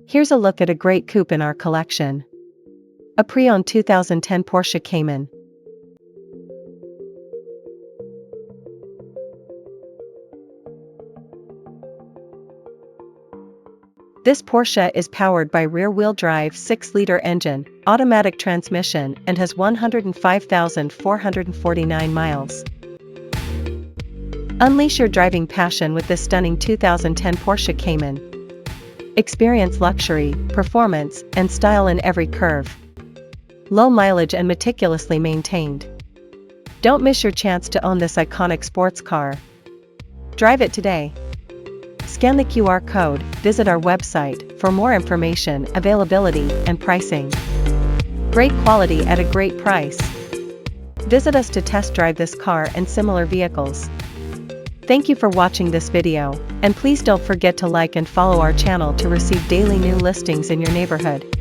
Here's a look at a great coupe in our collection. A pre-owned 2010 Porsche Cayman. This Porsche is powered by rear-wheel drive 6-liter engine, automatic transmission, and has 105,449 miles. Unleash your driving passion with this stunning 2010 Porsche Cayman. Experience luxury, performance, and style in every curve. Low mileage and meticulously maintained. Don't miss your chance to own this iconic sports car. Drive it today. Scan the QR code, visit our website for more information, availability, and pricing. Great quality at a great price. Visit us to test drive this car and similar vehicles. Thank you for watching this video, and please don't forget to like and follow our channel to receive daily new listings in your neighborhood.